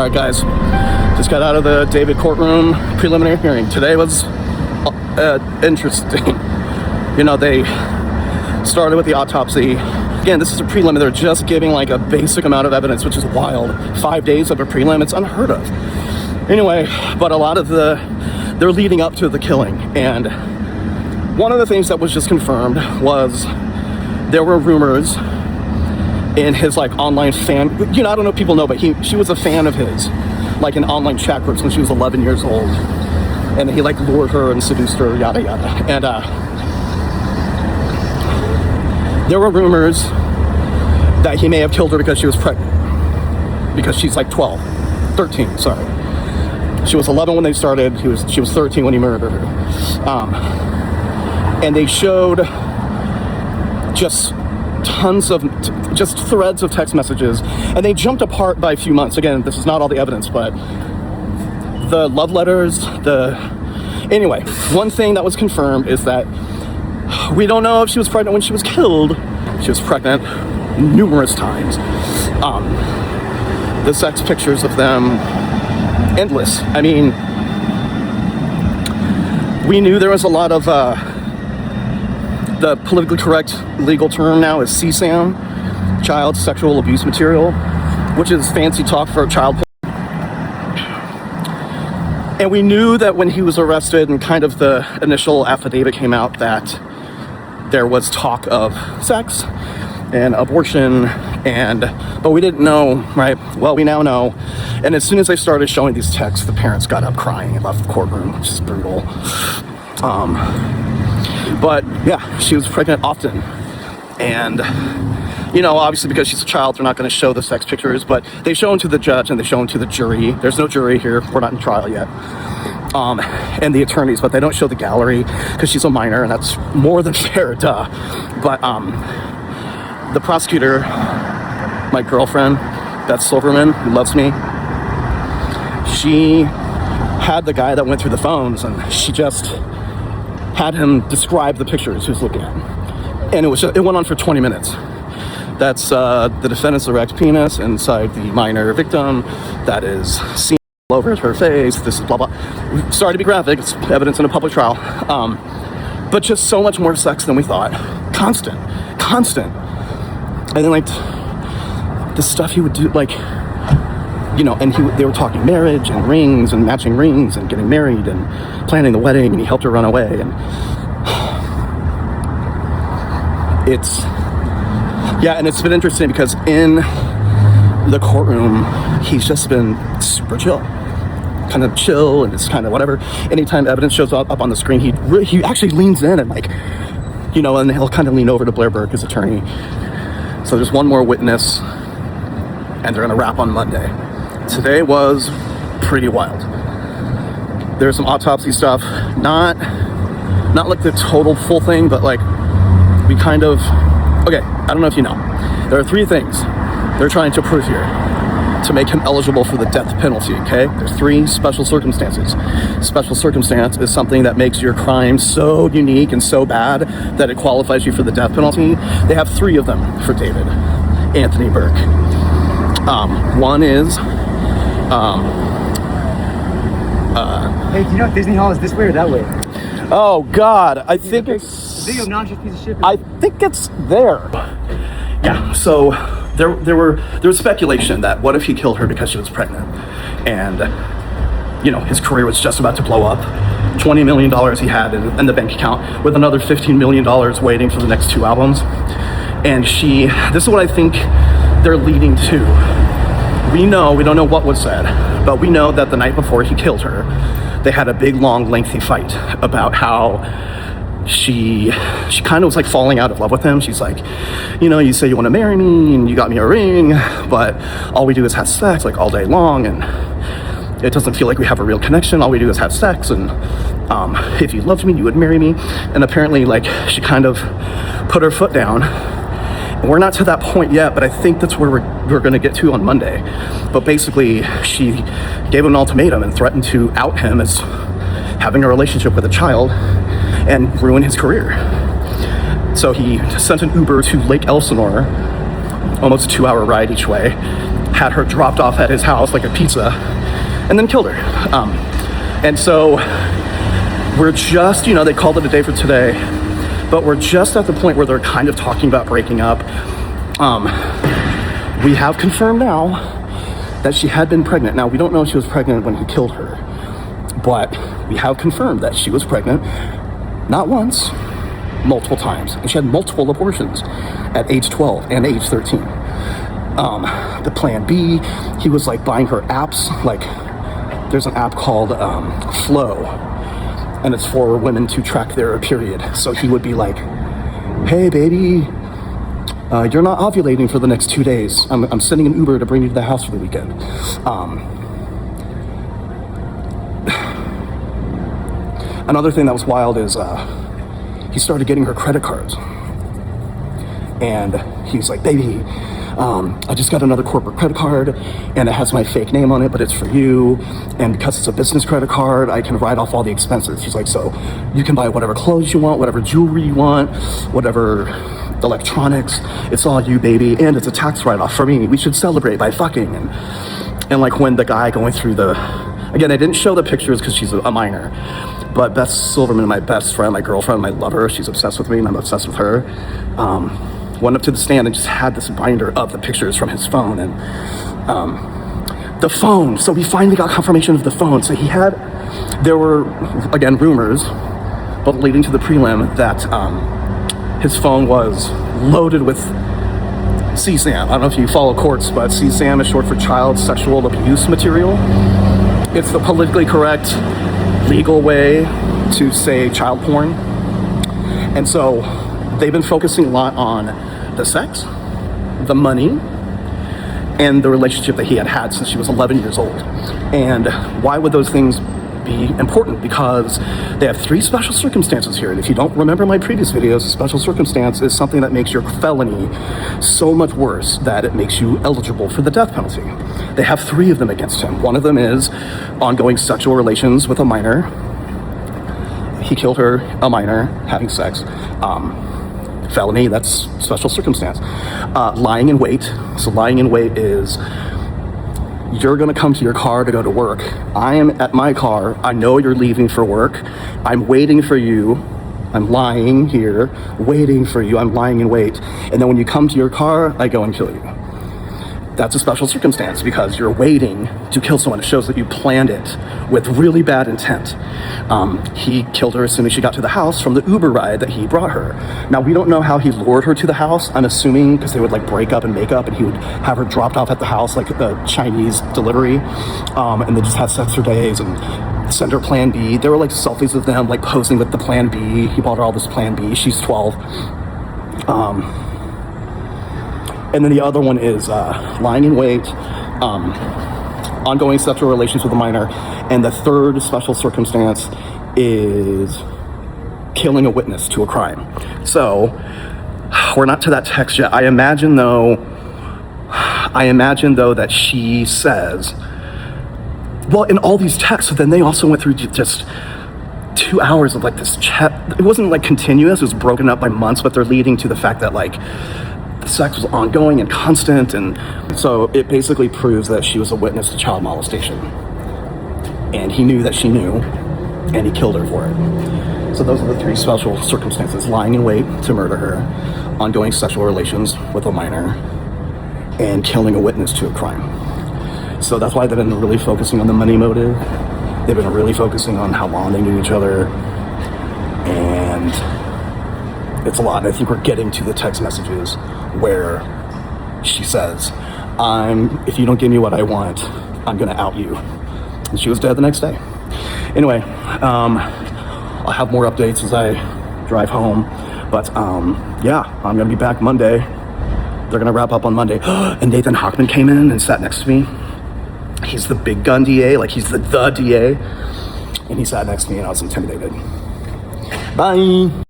All right, guys, just got out of the David courtroom preliminary hearing. Today was interesting. You know, they started with the autopsy. Again, this is a prelim. They're just giving like a basic amount of evidence, which is wild. 5 days of a prelim, it's unheard of. Anyway, but a lot of they're leading up to the killing. And one of the things that was just confirmed was there were rumors in his like online fan, you know, I don't know if people know, but she was a fan of his, like in online chat groups when she was 11 years old. And he like lured her and seduced her, yada yada. And there were rumors that he may have killed her because she was pregnant. Because she's like 13, sorry. She was 11 when they started, she was 13 when he murdered her. And they showed just tons of just threads of text messages, and they jumped apart by a few months. Again, this is not all the evidence, but the love letters, anyway, one thing that was confirmed is that we don't know if she was pregnant when she was killed. She was pregnant numerous times. The sex pictures of them, endless. I mean, we knew there was a lot of the politically correct legal term now is CSAM, child sexual abuse material, which is fancy talk for child porn. And we knew that when he was arrested and kind of the initial affidavit came out that there was talk of sex and abortion, but we didn't know, right? Well, we now know. And as soon as they started showing these texts, the parents got up crying and left the courtroom, which is brutal. But yeah, she was pregnant often. And, you know, obviously because she's a child, they're not going to show the sex pictures, but they show them to the judge and they show them to the jury. There's no jury here. We're not in trial yet. And the attorneys, but they don't show the gallery because she's a minor, and that's more than fair, duh. But the prosecutor, my girlfriend, Beth Silverman, who loves me, she had the guy that went through the phones, and she just had him describe the pictures he was looking at. And it went on for 20 minutes. That's the defendant's erect penis inside the minor victim. That is seen all over her face. This is blah, blah. Sorry to be graphic. It's evidence in a public trial. But just so much more sex than we thought. Constant. And then like the stuff he would do, like, you know, and they were talking marriage and rings and matching rings and getting married and planning the wedding, and he helped her run away. And it's been interesting because in the courtroom, he's just been super chill, kind of chill, and it's kind of whatever. Anytime evidence shows up on the screen, he actually leans in and like, you know, and he'll kind of lean over to Blair Burke, his attorney. So there's one more witness, and they're gonna wrap on Monday. Today was pretty wild. There's some autopsy stuff, not like the total full thing, but like we kind of, okay, I don't know if you know, there are 3 things they're trying to prove here to make him eligible for the death penalty, okay? There's 3 special circumstances. Special circumstance is something that makes your crime so unique and so bad that it qualifies you for the death penalty. They have 3 of them for David Anthony Burke. One is, hey, do you know if Disney Hall is this way or that way? Oh God, I think it's... Big obnoxious piece of shit. I think it's there. Yeah, so there was speculation that what if he killed her because she was pregnant, and you know, his career was just about to blow up. $20 million he had in the bank account, with another $15 million waiting for the next 2 albums. And this is what I think they're leading to. We don't know what was said, but we know that the night before he killed her, they had a big, long, lengthy fight about how she kind of was like falling out of love with him. She's like, you know, you say you want to marry me and you got me a ring, but all we do is have sex like all day long, and it doesn't feel like we have a real connection. All we do is have sex, and if you loved me, you would marry me. And apparently, like, she kind of put her foot down. We're not to that point yet, but I think that's where we're going to get to on Monday. But basically, she gave him an ultimatum and threatened to out him as having a relationship with a child and ruin his career. So he sent an Uber to Lake Elsinore, almost a 2-hour ride each way, had her dropped off at his house like a pizza, and then killed her. And so we're just, they called it a day for today, but we're just at the point where they're kind of talking about breaking up. We have confirmed now that she had been pregnant. Now, we don't know if she was pregnant when he killed her, but we have confirmed that she was pregnant, not once, multiple times. And she had multiple abortions at age 12 and age 13. The plan B, he was like buying her apps. Like, there's an app called Flow, and it's for women to track their period. So he would be like, hey baby, you're not ovulating for the next 2 days. I'm sending an Uber to bring you to the house for the weekend. Another thing that was wild is he started getting her credit cards. And he's like, baby, I just got another corporate credit card and it has my fake name on it, but it's for you. And because it's a business credit card, I can write off all the expenses. He's like, so you can buy whatever clothes you want, whatever jewelry you want, whatever electronics, it's all you, baby. And it's a tax write-off for me. We should celebrate by fucking. And like when the guy going through again, I didn't show the pictures because she's a minor, but Beth Silverman, my best friend, my girlfriend, my lover, she's obsessed with me and I'm obsessed with her, went up to the stand and just had this binder of the pictures from his phone. And the phone, so we finally got confirmation of the phone. So there were, again, rumors, but leading to the prelim that his phone was loaded with CSAM. I don't know if you follow courts, but CSAM is short for child sexual abuse material. It's the politically correct, legal way to say child porn. And so they've been focusing a lot on the sex, the money, and the relationship that he had since she was 11 years old. And why would those things be important? Because they have 3 special circumstances here. And if you don't remember my previous videos, a special circumstance is something that makes your felony so much worse that it makes you eligible for the death penalty. They have 3 of them against him. One of them is ongoing sexual relations with a minor. He killed her, a minor, having sex. Felony, that's special circumstance. Lying in wait. So lying in wait is you're gonna come to your car to go to work. I am at my car. I know you're leaving for work. I'm waiting for you. I'm lying here, waiting for you. I'm lying in wait. And then when you come to your car, I go and kill you. That's a special circumstance because you're waiting to kill someone. It shows that you planned it with really bad intent. He killed her as soon as she got to the house from the Uber ride that he brought her. Now, we don't know how he lured her to the house. I'm assuming because they would like break up and make up and he would have her dropped off at the house like a Chinese delivery. And they just had sex for days and send her plan B. There were like selfies of them like posing with the plan B. He bought her all this plan B. She's 12. And then the other one is lying in wait, ongoing sexual relations with a minor. And the third special circumstance is killing a witness to a crime. So we're not to that text yet. I imagine though that she says, well, in all these texts, then they also went through just 2 hours of like this chat. It wasn't like continuous, it was broken up by months, but they're leading to the fact that like the sex was ongoing and constant, and so it basically proves that she was a witness to child molestation. And he knew that she knew, and he killed her for it. So those are the 3 special circumstances: lying in wait to murder her, ongoing sexual relations with a minor, and killing a witness to a crime. So that's why they've been really focusing on the money motive. They've been really focusing on how long they knew each other, and it's a lot. And I think we're getting to the text messages where she says, if you don't give me what I want, I'm gonna out you. And she was dead the next day. Anyway, I'll have more updates as I drive home. But yeah, I'm gonna be back Monday. They're gonna wrap up on Monday. And Nathan Hochman came in and sat next to me. He's the big gun DA, like he's the DA. And he sat next to me and I was intimidated. Bye.